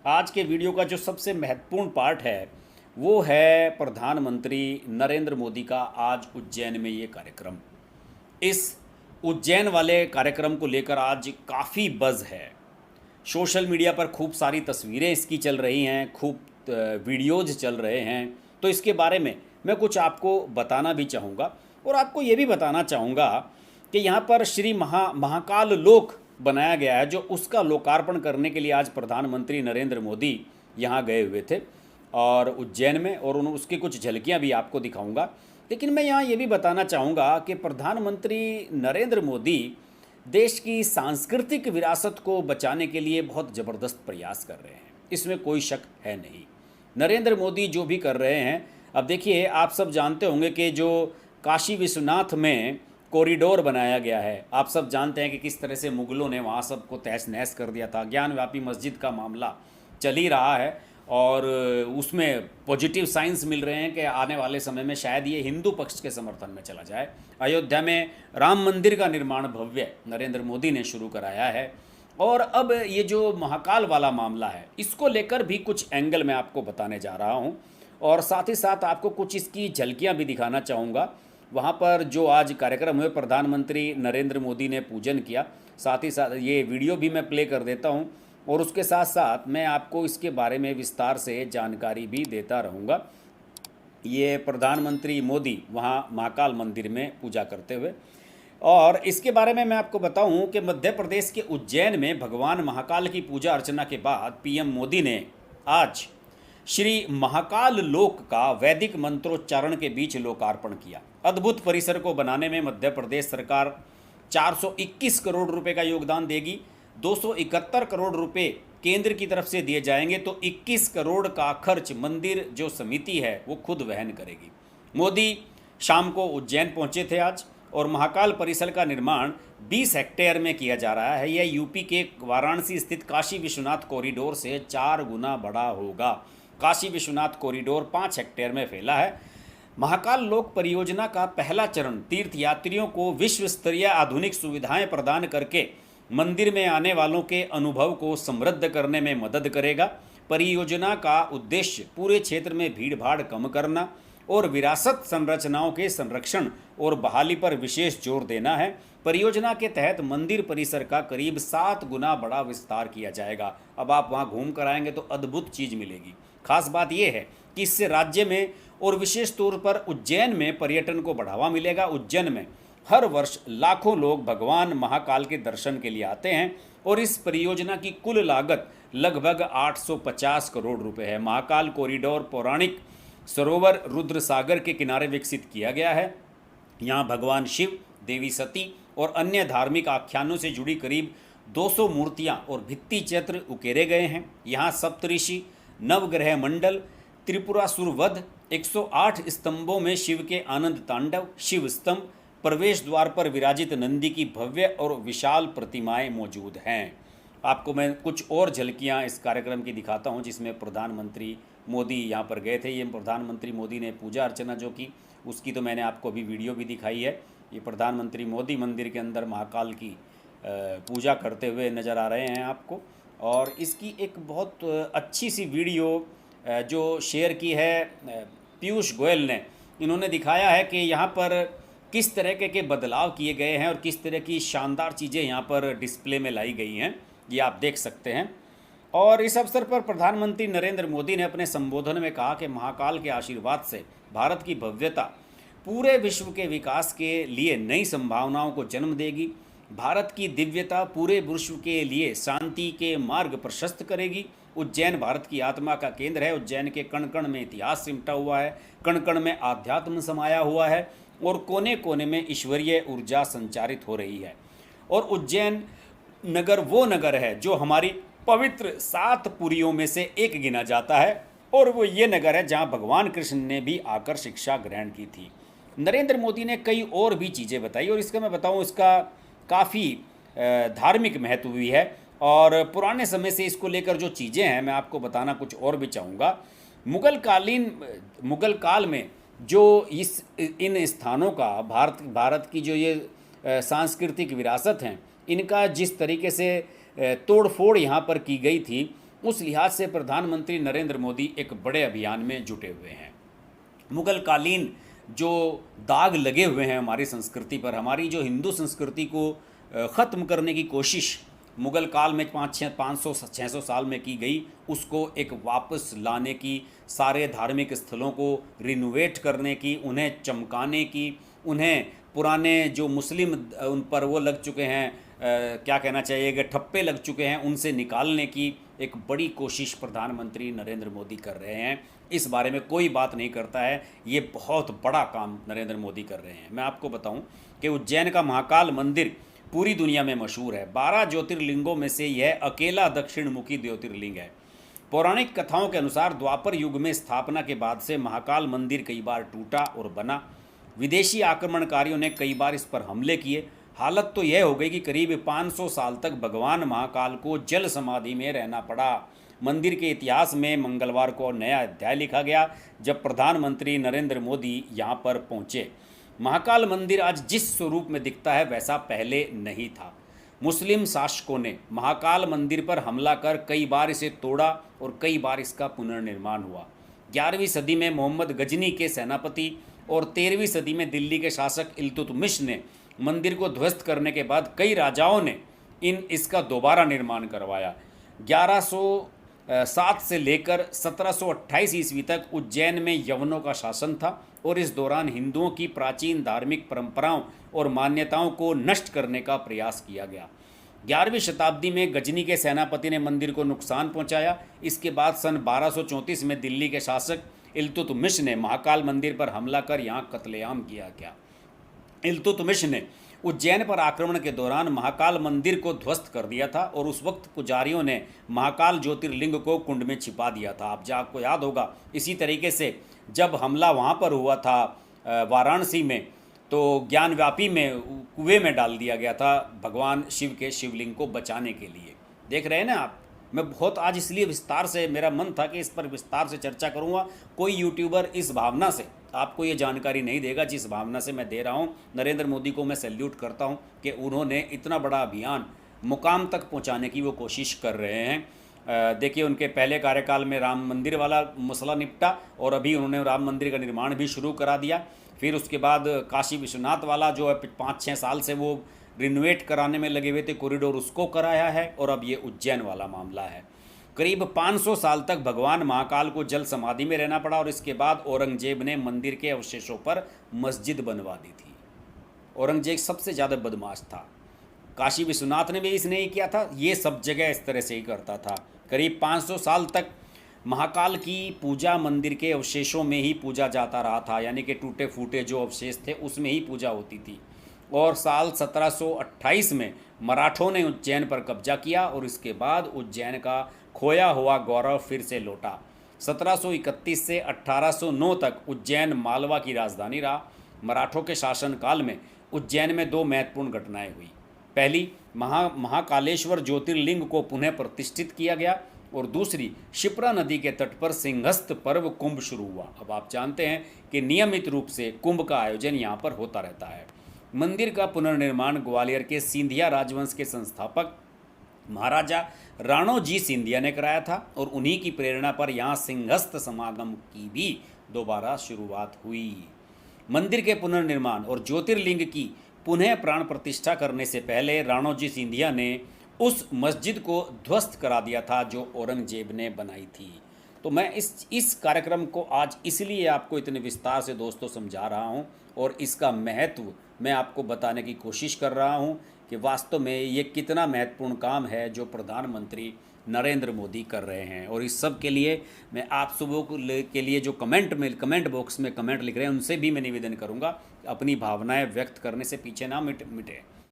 आज के वीडियो का जो सबसे महत्वपूर्ण पार्ट है वो है प्रधानमंत्री नरेंद्र मोदी का आज उज्जैन में ये कार्यक्रम। इस उज्जैन वाले कार्यक्रम को लेकर आज काफ़ी बज़ है। सोशल मीडिया पर खूब सारी तस्वीरें इसकी चल रही हैं, खूब वीडियोज़ चल रहे हैं। तो इसके बारे में मैं कुछ आपको बताना भी चाहूँगा और आपको ये भी बताना चाहूँगा कि यहाँ पर श्री महाकाल लोक बनाया गया है, जो उसका लोकार्पण करने के लिए आज प्रधानमंत्री नरेंद्र मोदी यहाँ गए हुए थे और उज्जैन में, और उसकी कुछ झलकियाँ भी आपको दिखाऊंगा। लेकिन मैं यहाँ ये भी बताना चाहूँगा कि प्रधानमंत्री नरेंद्र मोदी देश की सांस्कृतिक विरासत को बचाने के लिए बहुत ज़बरदस्त प्रयास कर रहे हैं, इसमें कोई शक है नहीं। नरेंद्र मोदी जो भी कर रहे हैं, अब देखिए, आप सब जानते होंगे कि जो काशी विश्वनाथ में कॉरिडोर बनाया गया है, आप सब जानते हैं कि किस तरह से मुगलों ने वहाँ सबको तहस नहस कर दिया था। ज्ञानव्यापी मस्जिद का मामला चल ही रहा है और उसमें पॉजिटिव साइंस मिल रहे हैं कि आने वाले समय में शायद ये हिंदू पक्ष के समर्थन में चला जाए। अयोध्या में राम मंदिर का निर्माण भव्य नरेंद्र मोदी ने शुरू कराया है। और अब ये जो महाकाल वाला मामला है, इसको लेकर भी कुछ एंगल मैं आपको बताने जा रहा हूँ और साथ ही साथ आपको कुछ इसकी झलकियाँ भी दिखाना चाहूँगा। वहाँ पर जो आज कार्यक्रम हुए, प्रधानमंत्री नरेंद्र मोदी ने पूजन किया, साथ ही साथ ये वीडियो भी मैं प्ले कर देता हूँ और उसके साथ साथ मैं आपको इसके बारे में विस्तार से जानकारी भी देता रहूँगा। ये प्रधानमंत्री मोदी वहाँ महाकाल मंदिर में पूजा करते हुए, और इसके बारे में मैं आपको बताऊं कि मध्य प्रदेश के उज्जैन में भगवान महाकाल की पूजा अर्चना के बाद पीएम मोदी ने आज श्री महाकाल लोक का वैदिक मंत्रोच्चारण के बीच लोकार्पण किया। अद्भुत परिसर को बनाने में मध्य प्रदेश सरकार 421 करोड़ रुपए का योगदान देगी। 271 करोड़ रुपए केंद्र की तरफ से दिए जाएंगे, तो 21 करोड़ का खर्च मंदिर जो समिति है वो खुद वहन करेगी। मोदी शाम को उज्जैन पहुंचे थे आज, और महाकाल परिसर का निर्माण 20 हेक्टेयर में किया जा रहा है। यह यूपी के वाराणसी स्थित काशी विश्वनाथ कॉरिडोर से 4 गुना बड़ा होगा। काशी विश्वनाथ कॉरिडोर 5 हेक्टेयर में फैला है। महाकाल लोक परियोजना का पहला चरण तीर्थयात्रियों को विश्व स्तरीय आधुनिक सुविधाएं प्रदान करके मंदिर में आने वालों के अनुभव को समृद्ध करने में मदद करेगा। परियोजना का उद्देश्य पूरे क्षेत्र में भीड़ भाड़ कम करना और विरासत संरचनाओं के संरक्षण और बहाली पर विशेष जोर देना है। परियोजना के तहत मंदिर परिसर का करीब 7 गुना बड़ा विस्तार किया जाएगा। अब आप वहां घूम कर आएंगे तो अद्भुत चीज़ मिलेगी। खास बात यह है कि इससे राज्य में और विशेष तौर पर उज्जैन में पर्यटन को बढ़ावा मिलेगा। उज्जैन में हर वर्ष लाखों लोग भगवान महाकाल के दर्शन के लिए आते हैं और इस परियोजना की कुल लागत लगभग 850 करोड़ रुपए है। महाकाल कॉरिडोर पौराणिक सरोवर रुद्र सागर के किनारे विकसित किया गया है। यहाँ भगवान शिव, देवी सती और अन्य धार्मिक आख्यानों से जुड़ी करीब 200 मूर्तियाँ और भित्ति चित्र उकेरे गए हैं। यहाँ सप्तऋषि, नवग्रह मंडल, त्रिपुरासुर वध, 108 स्तंभों में शिव के आनंद तांडव, शिव स्तंभ, प्रवेश द्वार पर विराजित नंदी की भव्य और विशाल प्रतिमाएं मौजूद हैं। आपको मैं कुछ और झलकियां इस कार्यक्रम की दिखाता हूं, जिसमें प्रधानमंत्री मोदी यहां पर गए थे। ये प्रधानमंत्री मोदी ने पूजा अर्चना जो की, उसकी तो मैंने आपको अभी वीडियो भी दिखाई है। ये प्रधानमंत्री मोदी मंदिर के अंदर महाकाल की पूजा करते हुए नज़र आ रहे हैं आपको। और इसकी एक बहुत अच्छी सी वीडियो जो शेयर की है पीयूष गोयल ने, इन्होंने दिखाया है कि यहाँ पर किस तरह के बदलाव किए गए हैं और किस तरह की शानदार चीज़ें यहाँ पर डिस्प्ले में लाई गई हैं, ये आप देख सकते हैं। और इस अवसर पर प्रधानमंत्री नरेंद्र मोदी ने अपने संबोधन में कहा कि महाकाल के आशीर्वाद से भारत की भव्यता पूरे विश्व के विकास के लिए नई संभावनाओं को जन्म देगी। भारत की दिव्यता पूरे विश्व के लिए शांति के मार्ग प्रशस्त करेगी। उज्जैन भारत की आत्मा का केंद्र है। उज्जैन के कण कण में इतिहास सिमटा हुआ है, कण कण में आध्यात्म समाया हुआ है और कोने कोने में ईश्वरीय ऊर्जा संचारित हो रही है। और उज्जैन नगर वो नगर है जो हमारी पवित्र 7 पुरियों में से एक गिना जाता है, और वो ये नगर है जहाँ भगवान कृष्ण ने भी आकर शिक्षा ग्रहण की थी। नरेंद्र मोदी ने कई और भी चीज़ें बताई, और इसका मैं बताऊँ, इसका काफ़ी धार्मिक महत्व भी है। और पुराने समय से इसको लेकर जो चीज़ें हैं, मैं आपको बताना कुछ और भी चाहूँगा। मुगल काल में जो इन स्थानों का भारत की जो ये सांस्कृतिक विरासत हैं, इनका जिस तरीके से तोड़ फोड़ यहाँ पर की गई थी, उस लिहाज से प्रधानमंत्री नरेंद्र मोदी एक बड़े अभियान में जुटे हुए हैं। मुगल कालीन जो दाग लगे हुए हैं हमारी संस्कृति पर, हमारी जो हिंदू संस्कृति को ख़त्म करने की कोशिश मुगल काल में 500-600 साल में की गई, उसको एक वापस लाने की, सारे धार्मिक स्थलों को रिनोवेट करने की, उन्हें चमकाने की, उन्हें पुराने जो मुस्लिम उन पर वो लग चुके हैं, क्या कहना चाहिए कि ठप्पे लग चुके हैं, उनसे निकालने की एक बड़ी कोशिश प्रधानमंत्री नरेंद्र मोदी कर रहे हैं। इस बारे में कोई बात नहीं करता है, ये बहुत बड़ा काम नरेंद्र मोदी कर रहे हैं। मैं आपको बताऊं कि उज्जैन का महाकाल मंदिर पूरी दुनिया में मशहूर है। 12 ज्योतिर्लिंगों में से यह अकेला दक्षिण मुखी ज्योतिर्लिंग है। पौराणिक कथाओं के अनुसार द्वापर युग में स्थापना के बाद से महाकाल मंदिर कई बार टूटा और बना। विदेशी आक्रमणकारियों ने कई बार इस पर हमले किए। हालत तो यह हो गई कि करीब 500 साल तक भगवान महाकाल को जल समाधि में रहना पड़ा। मंदिर के इतिहास में मंगलवार को नया अध्याय लिखा गया जब प्रधानमंत्री नरेंद्र मोदी यहाँ पर पहुँचे। महाकाल मंदिर आज जिस स्वरूप में दिखता है वैसा पहले नहीं था। मुस्लिम शासकों ने महाकाल मंदिर पर हमला कर कई बार इसे तोड़ा और कई बार इसका पुनर्निर्माण हुआ। 11वीं सदी में मोहम्मद गजनी के सेनापति और 13वीं सदी में दिल्ली के शासक इल्तुतमिश ने मंदिर को ध्वस्त करने के बाद कई राजाओं ने इसका दोबारा निर्माण करवाया। 1107 से लेकर 1728 ईस्वी तक उज्जैन में यवनों का शासन था और इस दौरान हिंदुओं की प्राचीन धार्मिक परंपराओं और मान्यताओं को नष्ट करने का प्रयास किया गया। 11वीं शताब्दी में गजनी के सेनापति ने मंदिर को नुकसान पहुंचाया। इसके बाद सन 1234 में दिल्ली के शासक इल्तुतमिश ने महाकाल मंदिर पर हमला कर यहां कत्लेआम किया गया। इल्तुतमिश ने उज्जैन पर आक्रमण के दौरान महाकाल मंदिर को ध्वस्त कर दिया था और उस वक्त पुजारियों ने महाकाल ज्योतिर्लिंग को कुंड में छिपा दिया था। आपको याद होगा, इसी तरीके से जब हमला वहाँ पर हुआ था वाराणसी में, तो ज्ञानव्यापी में कुएं में डाल दिया गया था भगवान शिव के शिवलिंग को बचाने के लिए। देख रहे हैं ना आप, मैं बहुत आज इसलिए विस्तार से, मेरा मन था कि इस पर विस्तार से चर्चा करूंगा। कोई यूट्यूबर इस भावना से आपको ये जानकारी नहीं देगा जिस भावना से मैं दे रहा हूँ। नरेंद्र मोदी को मैं सैल्यूट करता हूँ कि उन्होंने इतना बड़ा अभियान मुकाम तक पहुँचाने की वो कोशिश कर रहे हैं। देखिए, उनके पहले कार्यकाल में राम मंदिर वाला मसला निपटा और अभी उन्होंने राम मंदिर का निर्माण भी शुरू करा दिया। फिर उसके बाद काशी विश्वनाथ वाला जो है 5-6 साल से वो रिनोवेट कराने में लगे हुए थे कॉरिडोर, उसको कराया है। और अब ये उज्जैन वाला मामला है। करीब 500 साल तक भगवान महाकाल को जल समाधि में रहना पड़ा और इसके बाद औरंगजेब ने मंदिर के अवशेषों पर मस्जिद बनवा दी थी। औरंगजेब सबसे ज़्यादा बदमाश था। काशी विश्वनाथ ने भी इसने ही किया था, ये सब जगह इस तरह से ही करता था। करीब 500 साल तक महाकाल की पूजा मंदिर के अवशेषों में ही पूजा जाता रहा था, यानी कि टूटे फूटे जो अवशेष थे उसमें ही पूजा होती थी। और साल 1728 में मराठों ने उज्जैन पर कब्जा किया और इसके बाद उज्जैन का खोया हुआ गौरव फिर से लौटा। 1731 से 1809 तक उज्जैन मालवा की राजधानी रहा। मराठों के शासनकाल में उज्जैन में 2 महत्वपूर्ण घटनाएं हुई। पहली, महाकालेश्वर ज्योतिर्लिंग को पुनः प्रतिष्ठित किया गया और दूसरी, शिप्रा नदी के तट पर सिंहस्थ पर्व कुंभ शुरू हुआ। अब आप जानते हैं कि नियमित रूप से कुंभ का आयोजन यहाँ पर होता रहता है। मंदिर का पुनर्निर्माण ग्वालियर के सिंधिया राजवंश के संस्थापक महाराजा राणोजी सिंधिया ने कराया था और उन्हीं की प्रेरणा पर यहाँ सिंहस्थ समागम की भी दोबारा शुरुआत हुई। मंदिर के पुनर्निर्माण और ज्योतिर्लिंग की पुनः प्राण प्रतिष्ठा करने से पहले राणोजी सिंधिया ने उस मस्जिद को ध्वस्त करा दिया था जो औरंगजेब ने बनाई थी। तो मैं इस कार्यक्रम को आज इसलिए आपको इतने विस्तार से दोस्तों समझा रहा हूं और इसका महत्व मैं आपको बताने की कोशिश कर रहा हूं कि वास्तव में ये कितना महत्वपूर्ण काम है जो प्रधानमंत्री नरेंद्र मोदी कर रहे हैं। और इस सब के लिए मैं आप सबों के लिए जो कमेंट बॉक्स में कमेंट लिख रहे हैं उनसे भी मैं निवेदन करूंगा, अपनी भावनाएं व्यक्त करने से पीछे ना मिटे।